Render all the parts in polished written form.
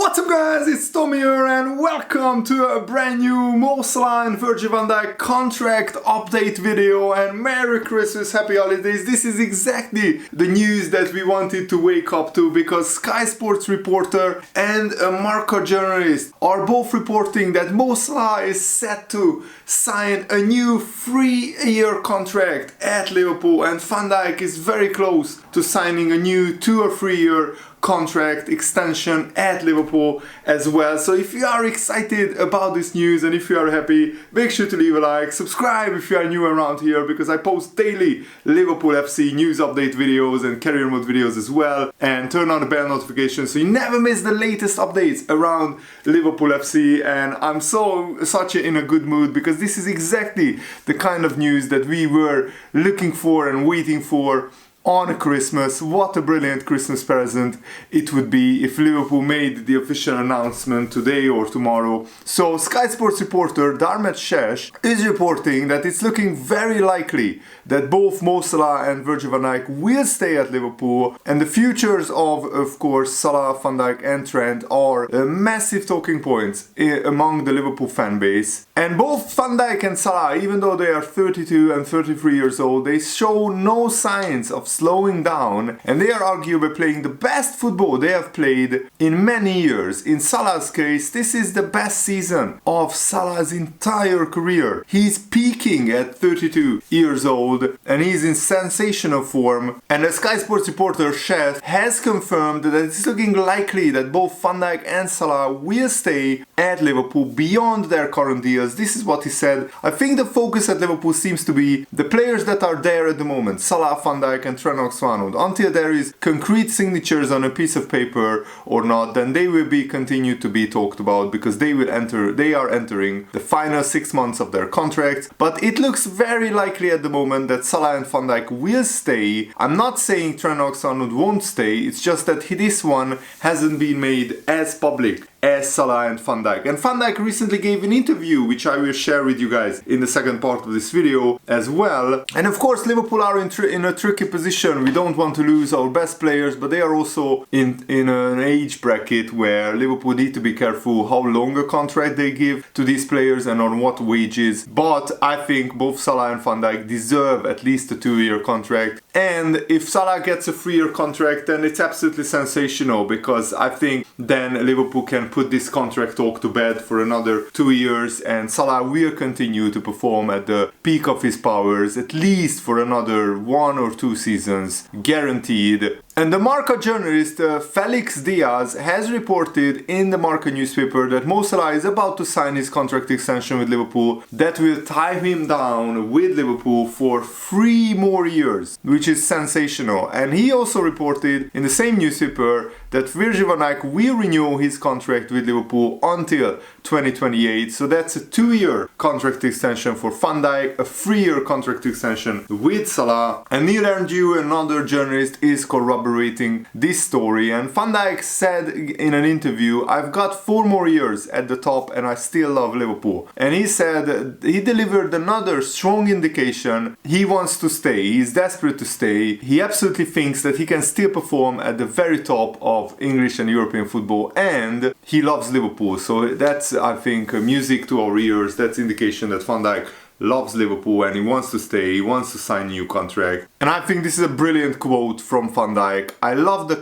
What's up guys, it's Tommy here and welcome to a brand new Mo Salah and Virgil van Dijk contract update video, and Merry Christmas, Happy Holidays. This is exactly the news that we wanted to wake up to, because Sky Sports reporter and a Marca journalist are both reporting that Mo Salah is set to sign a new 3-year contract at Liverpool, and Van Dijk is very close to signing a new 2 or 3 year contract extension at Liverpool as well. So if you are excited about this news and if you are happy, make sure to leave a like, subscribe if you are new around here, because I post daily Liverpool FC news update videos and career mode videos as well, and turn on the bell notification so you never miss the latest updates around Liverpool FC. And I'm such in a good mood, because this is exactly the kind of news that we were looking for and waiting for on Christmas. What a brilliant Christmas present it would be if Liverpool made the official announcement today or tomorrow. So Sky Sports reporter Darmet Shesh is reporting that it's looking very likely that both Mo Salah and Virgil van Dijk will stay at Liverpool, and the futures of course, Salah, Van Dijk and Trent are massive talking points among the Liverpool fan base. And both Van Dijk and Salah, even though they are 32 and 33 years old, they show no signs of slowing down, and they are arguably playing the best football they have played in many years. In Salah's case, this is the best season of Salah's entire career. He's peaking at 32 years old and he's in sensational form. And the Sky Sports reporter Chef has confirmed that it's looking likely that both Van Dijk and Salah will stay at Liverpool beyond their current deals. This is what he said. I think the focus at Liverpool seems to be the players that are there at the moment, Salah, Van Dijk and Trent. Until there is concrete signatures on a piece of paper or not, then they will be continued to be talked about, because they are entering the final 6 months of their contracts. But it looks very likely at the moment that Salah and Van Dijk will stay. I'm not saying Trent Alexander-Arnold won't stay, it's just that this one hasn't been made as public as Salah and Van Dijk. And Van Dijk recently gave an interview, which I will share with you guys in the second part of this video as well. And of course, Liverpool are in a tricky position. We don't want to lose our best players, but they are also in an age bracket where Liverpool need to be careful how long a contract they give to these players and on what wages. But I think both Salah and Van Dijk deserve at least a 2-year contract. And if Salah gets a 3-year contract, then it's absolutely sensational, because I think then Liverpool can put this contract talk to bed for another 2 years, and Salah will continue to perform at the peak of his powers at least for another 1 or 2 seasons, guaranteed. And the Marca journalist Felix Diaz has reported in the Marca newspaper that Mo Salah is about to sign his contract extension with Liverpool that will tie him down with Liverpool for 3 more years, which is sensational. And he also reported in the same newspaper that Virgil van Dijk will renew his contract with Liverpool until 2028. So that's a 2-year contract extension for Van Dijk, a 3-year contract extension with Salah. And Neil Erndew, another journalist, is corroborating this story. And Van Dijk said in an interview, "I've got 4 more years at the top and I still love Liverpool." And he said he delivered another strong indication he wants to stay. He's desperate to stay. He absolutely thinks that he can still perform at the very top of English and European football, and he loves Liverpool. So that's, I think, music to our ears. That's indication that Van Dijk loves Liverpool and he wants to stay, he wants to sign a new contract. And I think this is a brilliant quote from Van Dijk. "I love the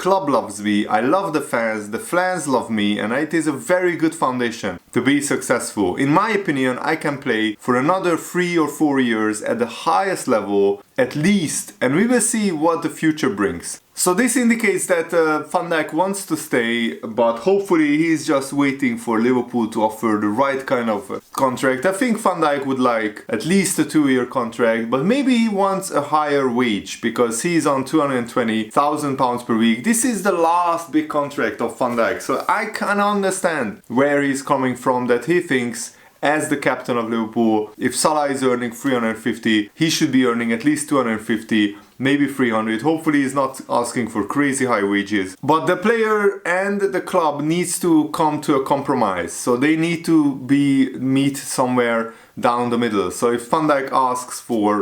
club loves me, I love the fans love me, and it is a very good foundation to be successful. In my opinion, I can play for another 3 or 4 years at the highest level at least, and we will see what the future brings." So this indicates that Van Dijk wants to stay, but hopefully he's just waiting for Liverpool to offer the right kind of contract. I think Van Dijk would like at least a 2-year contract, but maybe he wants a higher wage, because he's on £220,000 per week. This is the last big contract of Van Dijk, so I can understand where he's coming from, that he thinks as the captain of Liverpool, if Salah is earning 350, he should be earning at least 250, maybe 300. Hopefully he's not asking for crazy high wages. But the player and the club needs to come to a compromise. So they need to meet somewhere down the middle. So if Van Dijk asks for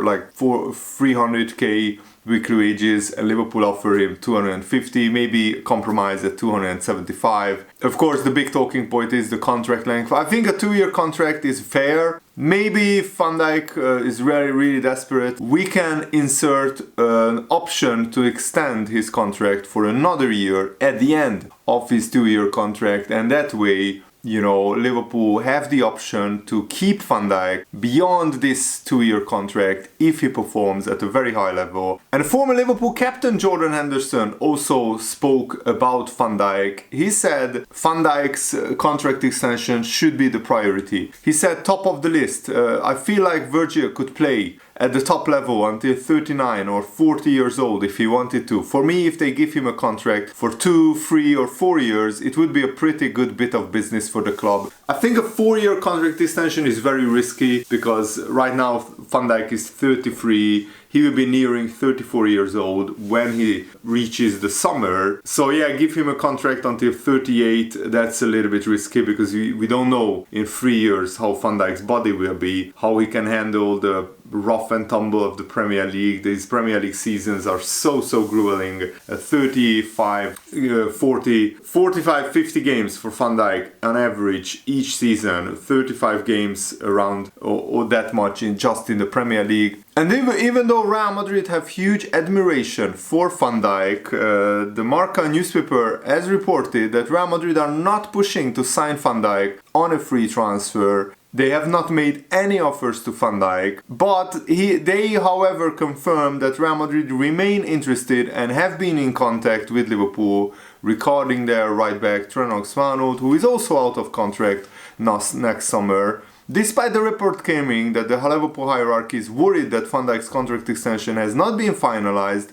300k weekly wages, and Liverpool offer him 250, maybe compromise at 275. Of course, the big talking point is the contract length. I think a 2-year contract is fair. Maybe if Van Dijk is really desperate, we can insert an option to extend his contract for another year at the end of his 2-year contract, and that way, you know, Liverpool have the option to keep Van Dijk beyond this 2-year contract if he performs at a very high level. And former Liverpool captain Jordan Henderson also spoke about Van Dijk. He said Van Dijk's contract extension should be the priority. He said, top of the list, I feel like Virgil could play at the top level until 39 or 40 years old if he wanted to. For me, if they give him a contract for 2, 3 or 4 years, it would be a pretty good bit of business for the club. I think a 4-year contract extension is very risky because right now Van Dijk is 33. He will be nearing 34 years old when he reaches the summer. So yeah, give him a contract until 38. That's a little bit risky because we don't know in 3 years how Van Dijk's body will be, how he can handle the rough and tumble of the Premier League. These Premier League seasons are so grueling. 35, 40, 45, 50 games for Van Dijk on average each season. 35 games around or that much just in the Premier League. And even though Real Madrid have huge admiration for Van Dijk, the Marca newspaper has reported that Real Madrid are not pushing to sign Van Dijk on a free transfer. They have not made any offers to Van Dijk, but they however confirmed that Real Madrid remain interested and have been in contact with Liverpool regarding their right back Trent Alexander-Arnold, who is also out of contract next summer. Despite the report claiming that the Liverpool hierarchy is worried that Van Dijk's contract extension has not been finalized,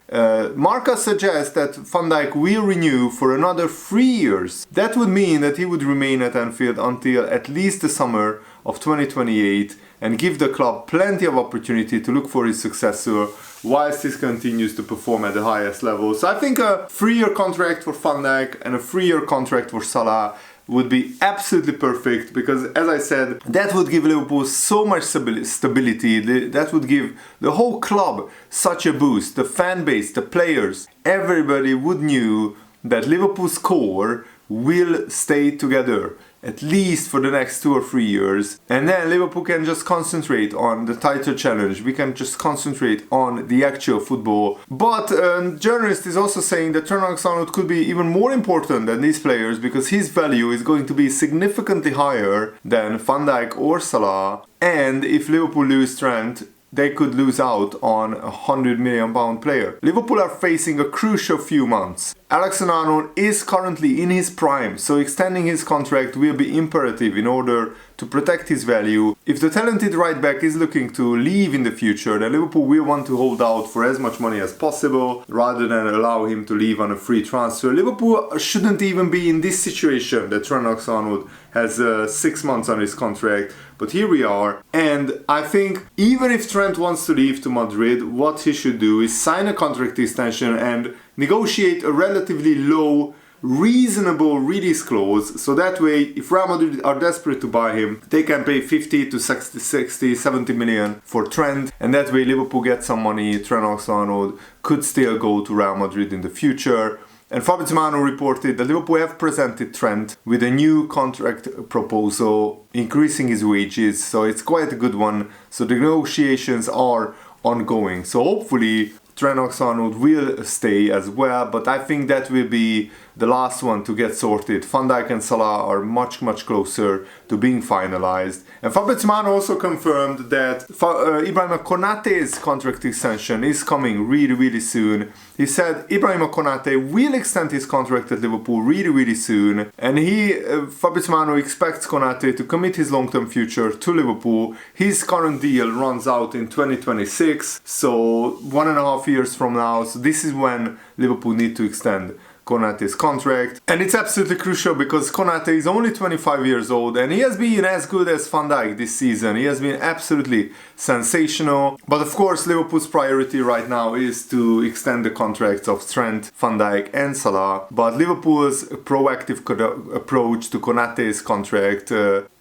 Marca suggests that Van Dijk will renew for another 3 years. That would mean that he would remain at Anfield until at least the summer of 2028 and give the club plenty of opportunity to look for his successor whilst he continues to perform at the highest level. So I think a 3-year contract for Van Dijk and a 3-year contract for Salah would be absolutely perfect because, as I said, that would give Liverpool so much stability. That would give the whole club such a boost. The fan base, the players, everybody would know that Liverpool's core will stay together at least for the next 2 or 3 years, and then Liverpool can just concentrate on the title challenge. We can just concentrate on the actual football. But journalist is also saying that Trent Alexander-Arnold could be even more important than these players because his value is going to be significantly higher than Van Dijk or Salah, and if Liverpool lose Trent, they could lose out on a £100 million player. Liverpool are facing a crucial few months. Alexander-Arnold is currently in his prime, so extending his contract will be imperative in order to protect his value. If the talented right back is looking to leave in the future, then Liverpool will want to hold out for as much money as possible rather than allow him to leave on a free transfer. Liverpool shouldn't even be in this situation that Trent Alexander-Arnold has 6 months on his contract, but here we are. And I think even if Trent wants to leave to Madrid, what he should do is sign a contract extension and negotiate a relatively low, reasonable release clause, so that way if Real Madrid are desperate to buy him, they can pay 50 to 60, 70 million for Trent, and that way Liverpool gets some money. Trent Alexander-Arnold could still go to Real Madrid in the future. And Fabinho reported that Liverpool have presented Trent with a new contract proposal, increasing his wages, so it's quite a good one. So the negotiations are ongoing. So hopefully Trent Alexander-Arnold will stay as well, but I think that will be the last one to get sorted. Van Dijk and Salah are much closer to being finalized. And Fabinho also confirmed that Ibrahima Konate's contract extension is coming really soon. He said Ibrahima Konate will extend his contract at Liverpool really soon, and Fabinho expects Konate to commit his long-term future to Liverpool. His current deal runs out in 2026, so 1.5 years from now. So this is when Liverpool need to extend Konate's contract. And it's absolutely crucial because Konate is only 25 years old and he has been as good as Van Dijk this season. He has been absolutely sensational. But of course, Liverpool's priority right now is to extend the contracts of Trent, Van Dijk and Salah. But Liverpool's proactive approach to Konate's contract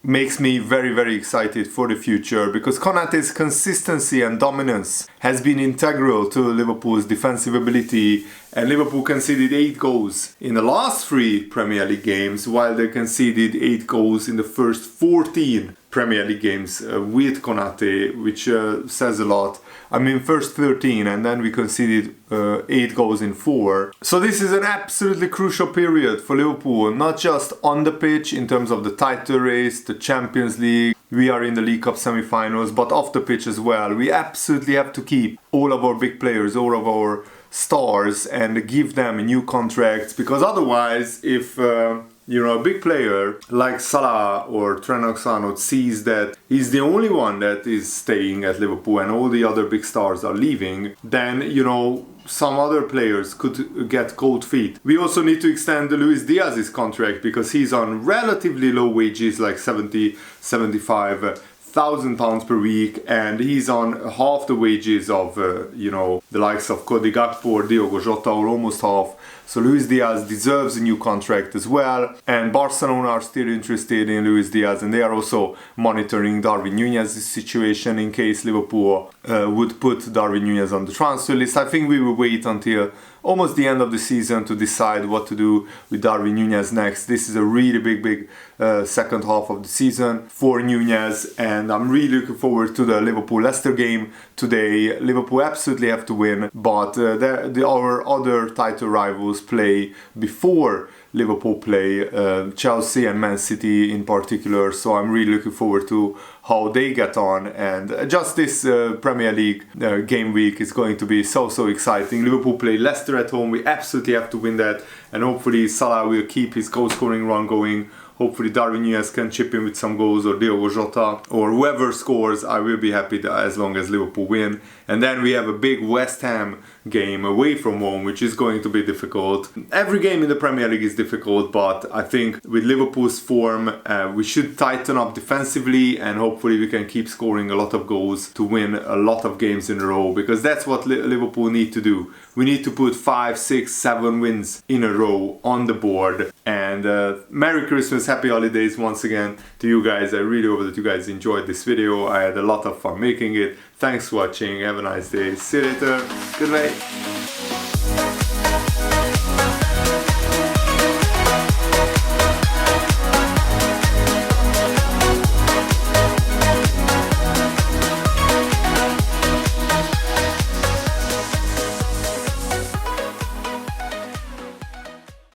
makes me very, very excited for the future because Konate's consistency and dominance has been integral to Liverpool's defensive ability, and Liverpool conceded 8 goals in the last 3 Premier League games, while they conceded 8 goals in the first 14 Premier League games with Konate, which says a lot. I mean, first 13 and then we conceded 8 goals in 4. So this is an absolutely crucial period for Liverpool, not just on the pitch in terms of the title race, the Champions League. We are in the League Cup semi-finals, but off the pitch as well. We absolutely have to keep all of our big players, all of our stars, and give them new contracts, because otherwise, if a big player like Salah or Trent Alexander-Arnold sees that he's the only one that is staying at Liverpool and all the other big stars are leaving, then, some other players could get cold feet. We also need to extend Luis Diaz's contract because he's on relatively low wages, like 75,000 pounds per week, and he's on half the wages of the likes of Cody Gakpo or Diogo Jota, or almost half. So Luis Diaz deserves a new contract as well, and Barcelona are still interested in Luis Diaz, and they are also monitoring Darwin Núñez's situation in case Liverpool would put Darwin Núñez on the transfer list. I think we will wait until almost the end of the season to decide what to do with Darwin Núñez next. This is a really big second half of the season for Núñez, and I'm really looking forward to the Liverpool-Leicester game today. Liverpool absolutely have to win, but our other title rivals play before Liverpool play, Chelsea and Man City in particular, so I'm really looking forward to how they get on. And just this Premier League game week is going to be so exciting. Liverpool play Leicester at home. We absolutely have to win that, and hopefully Salah will keep his goal scoring run going. Hopefully Darwin Núñez can chip in with some goals, or Diogo Jota, or whoever scores. I will be happy as long as Liverpool win. And then we have a big West Ham game away from home, which is going to be difficult. Every game in the Premier League is difficult, but I think with Liverpool's form, we should tighten up defensively, and hopefully we can keep scoring a lot of goals to win a lot of games in a row, because that's what Liverpool need to do. We need to put 5, 6, 7 wins in a row on the board. And Merry Christmas, Happy Holidays once again to you guys. I really hope that you guys enjoyed this video. I had a lot of fun making it. Thanks for watching. Have a nice day. See you later. Good night.